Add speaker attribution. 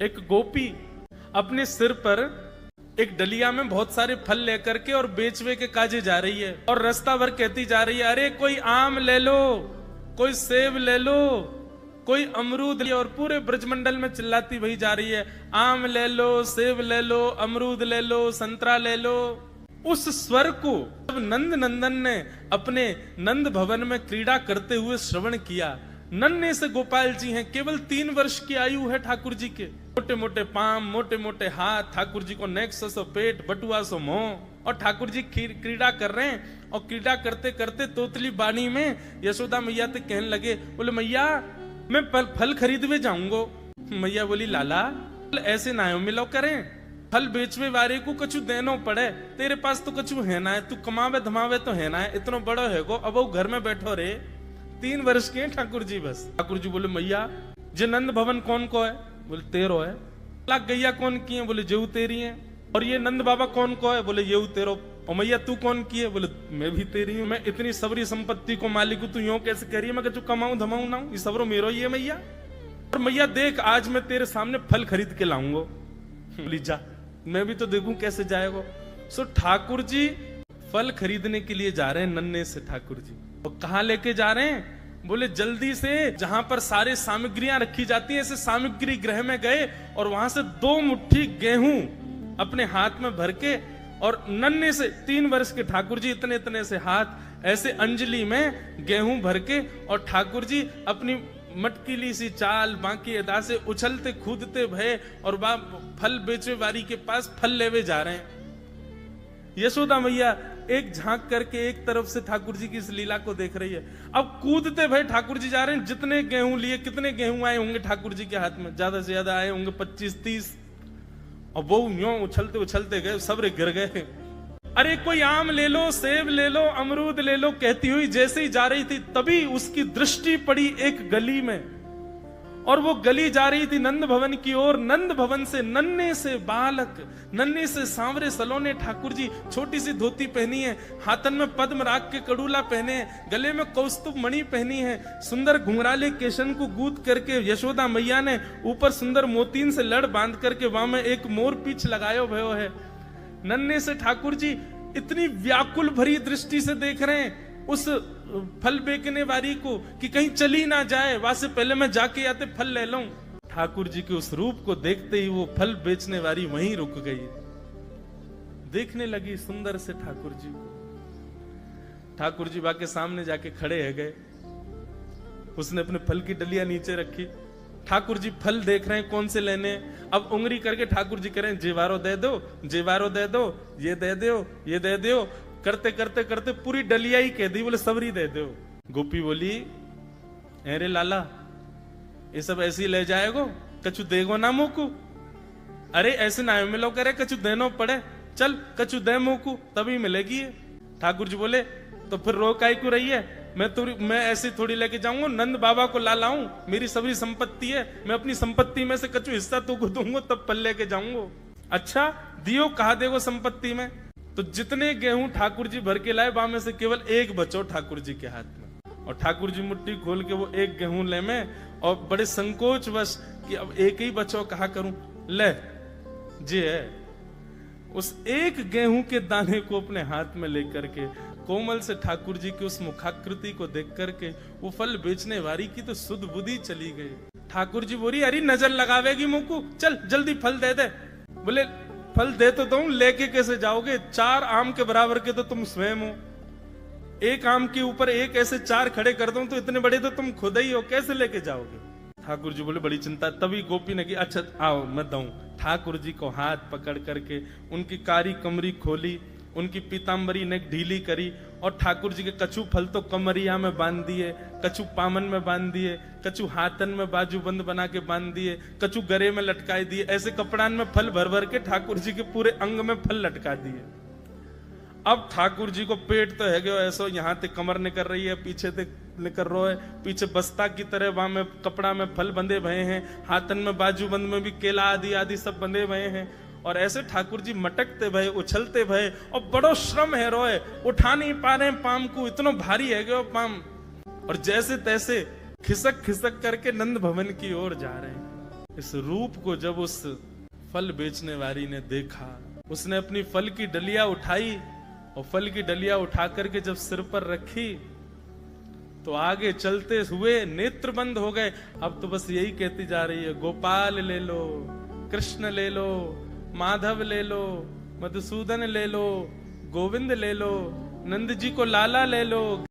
Speaker 1: एक गोपी अपने सिर पर एक डलिया में बहुत सारे फल लेकर के और बेचवे के काजे जा रही है और रास्ता भर कहती जा रही है, अरे कोई आम ले लो, कोई सेब ले लो, कोई अमरूद ले, और पूरे ब्रजमंडल में चिल्लाती वही जा रही है, आम ले लो, सेब ले लो, अमरूद ले लो, संतरा ले लो। उस स्वर को जब नंद नंदन ने अपने नंद भवन में क्रीड़ा करते हुए श्रवण किया, नन्हे से गोपाल जी हैं, केवल 3 वर्ष की आयु है ठाकुर जी के, मोटे मोटे पाम, मोटे मोटे हाथ, ठाकुर जी को नेक्स सो पेट, बटुआ सो मुंह, और ठाकुर जी क्रीड़ा कर रहे हैं। और क्रीड़ा करते करते तोतली बाणी में यशोदा मैया तो कहने लगे, बोले मैया मैं फल खरीदवे जाऊंगा। मैया बोली लाला ऐसे ना हो मिलो करें, फल बेचवे वाले को कछु देनो पड़े, तेरे पास तो कछु है ना है, तू कमावे धमावे तो है ना है, इतना बड़ो है गो, अब वो घर में बैठो रे, 3 वर्ष के हैं ठाकुर जी बस। ठाकुर जी बोले मैया जे नंद भवन कौन को है? बोले तेरो है। लाख गैया कौन की है? बोले जेऊ तेरी है। और ये नंद बाबा कौन को है? बोले येऊ तेरो। और मैया तू कौन की है? बोले मैं भी तेरी हूँ। मैं इतनी सबरी संपत्ति को मालिक हूँ, तू यूं कैसे कह रही है? मैं जो कमाऊं धमाऊं ना, ये सबरो मेरो ही है मैया। और मैया देख आज मैं तेरे सामने फल खरीद के लाऊंगा। बोली जा, मैं भी तो देखूं कैसे जाएगा। सो ठाकुर जी फल खरीदने के लिए जा रहे हैं नन्हे से ठाकुर जी। और कहाँ लेके जा रहे हैं? बोले जल्दी से जहां पर सारे सामग्रियां रखी जाती है, ऐसे सामग्री गृह में गए और वहां से 2 मुट्ठी गेहूं अपने हाथ में भर के, और नन्हे से 3 वर्ष के ठाकुर जी इतने इतने से हाथ ऐसे अंजलि में गेहूं भर के, और ठाकुर जी अपनी मटकीली सी चाल बाकी अदा से उछलते कूदते भय और फल बेचे वारी के पास फल लेवे जा रहे हैं। यशोदा मैया एक झांक करके एक तरफ से ठाकुर जी की इस लीला को देख रही है। अब कूदते भय ठाकुर जी जा रहे हैं। जितने गेहूं लिए, कितने गेहूं आए होंगे ठाकुर जी के हाथ में? ज्यादा से ज्यादा आए होंगे 25-30। और वो यूं उछलते उछलते गए, सब गिर गए। अरे कोई आम ले लो, सेब ले लो, अमरूद ले लो कहती हुई जैसे ही जा रही थी, तभी उसकी दृष्टि पड़ी एक गली में, और वो गली जा रही थी नंद भवन की ओर। नंद भवन से नन्हे से बालक, नन्हे से सांवरे सलोने ठाकुर जी, छोटी सी धोती पहनी है, हाथन में पद्म राग के कड़ूला पहने हैं, गले में कौस्तुभ मणि पहनी है, सुंदर घुंघराले केशन को गूंथ करके यशोदा मैया ने ऊपर सुंदर मोतीन से लड़ बांध करके वहां में एक मोर पीछ लगायो भयो है। नन्हे से ठाकुर जी इतनी व्याकुल भरी दृष्टि से देख रहे हैं उस फल बेचने वाली को कि कहीं चली ना जाए, वहां से पहले मैं जाके आते फल ले लूं। ठाकुर जी के उस रूप को देखते ही वो फल बेचने वाली वहीं रुक गई, देखने लगी सुंदर से ठाकुर जी को। ठाकुर जी बाके सामने जाके खड़े है गए। उसने अपने फल की डलिया नीचे रखी। ठाकुर जी फल देख रहे हैं कौन से लेने। अब उंगली करके ठाकुर जी करें, जेवारो दे दो, जेवारो दे दो, ये दे दो, ये दे दो, करते करते करते पूरी डलिया ही कह दी। बोले सबरी दे दो। गोपी बोली अरे लाला ये सब ऐसे ही ले जाएगो, कछु देगो ना मोकू? अरे ऐसे ना मिलो करे, कछु देनो पड़े, चल कछु दे मोकू तभी मिलेगी। ठाकुर जी बोले तो फिर रोकाई क्यों रही है? मैं ऐसे थोड़ी लेके जाऊंगा, नंद बाबा को ला लाऊं, मेरी सभी संपत्ति है, मैं अपनी संपत्ति में से कछु हिस्सा तुमको दूंगा तब पल लेके जाऊंगा। अच्छा दियो, कहा देगो संपत्ति में? तो जितने गेहूं ठाकुर जी भर के लाए, वहां में से केवल एक बचो ठाकुर जी के हाथ में। और ठाकुर जी मुट्ठी खोल के वो एक गेहूं ले में, और बड़े संकोच वश कि अब एक ही बचो, कहा करूं, ले जे है उस एक गेहूं के दाने को अपने हाथ में लेकर के कोमल से ठाकुर जी की उस मुखाकृति को देख करके वो फल बेचने वाली की तो सुध बुद्धि चली गई। ठाकुर जी बोली अरे नजर लगावेगी मुकू, चल जल्दी फल दे दे। बोले फल दे तो दूं, लेके कैसे जाओगे? 4 आम के बराबर के तो तुम स्वयं हो, एक आम के ऊपर एक ऐसे 4 खड़े कर दूं तो इतने बड़े तो तुम खुद ही हो, कैसे लेके जाओगे? ठाकुर जी बोले बड़ी चिंता। तभी गोपी ने की अच्छा आओ मैं दूं। ठाकुर जी को हाथ पकड़ करके उनकी कारी कमरी खोली, उनकी पीताम्बरी ने ढीली करी, और ठाकुर जी के कछु फल तो कमरिया में बांध दिए, कछु पामन में बांध दिए, कछु हाथन में बाजू बंद बना के बांध दिए, कछु गरे में लटकाई दिए। ऐसे कपड़ान में फल भर भर के ठाकुर जी के पूरे अंग में फल लटका दिए। अब ठाकुर जी को पेट तो है गयो ऐसो, यहाँ ते कमर निकल रही है, पीछे ते निकल रहा है, पीछे बस्ता की तरह वहां में कपड़ा में फल बंधे भये हैं, हाथन में बाजू बंद में भी केला आदि आदि सब बंधे भये हैं। और ऐसे ठाकुर जी मटकते भये, उछलते भये, और बड़ो श्रम है रोए, उठा नहीं पा रहे पाम को, इतना भारी है गयो पाम। और जैसे तैसे खिसक खिसक करके नंद भवन की ओर जा रहे हैं। इस रूप को जब उस फल बेचने वाली ने देखा, उसने अपनी फल की डलिया उठाई और फल की डलिया उठा करके जब सिर पर रखी तो आगे चलते हुए नेत्र बंद हो गए। अब तो बस यही कहती जा रही है, गोपाल ले लो, कृष्ण ले लो, माधव ले लो, मधुसूदन ले लो, गोविंद ले लो, नंद जी को लाला ले लो।